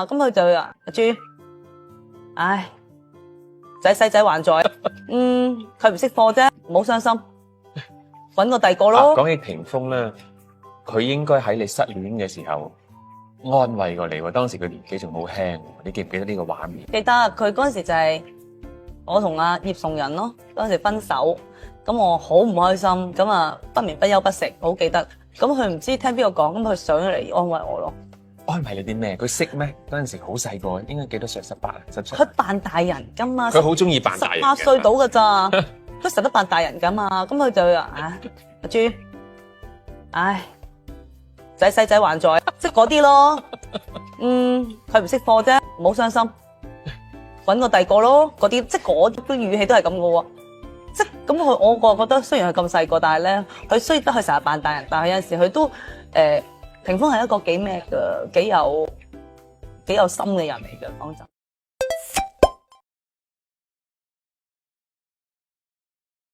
咁佢就話阿朱，唉，仔仔還在，佢唔識貨啫，唔好傷心，搵個第二個咯。講起霆鋒咧，佢應該喺你失戀嘅時候安慰過你喎。當時佢年紀仲好輕，你記唔記得呢個畫面？記得佢嗰陣時就係我同阿葉崇仁咯，嗰陣時分手，咁我好唔開心，咁啊不眠不休不食，好記得。咁佢唔知聽邊個講，咁佢上咗嚟安慰我咯。安慰你啲咩？佢識咩？嗰陣時好細個，應該幾多歲？18啊，17。佢扮大人噶嘛，佢好中意扮大人嘅。18歲到噶咋，佢實得扮大人噶嘛。咁佢就話：阿朱，唉，仔還在，即係嗰啲咯。佢唔識貨啫，唔好傷心，搵個第二個咯。嗰啲即係嗰啲語氣都係咁噶喎。即係咁我覺得雖然佢咁細個，但係咧佢雖得佢成日扮大人，但係有陣時佢都霆鋒係一個幾咩嘅，幾有心嘅人嚟嘅，講真。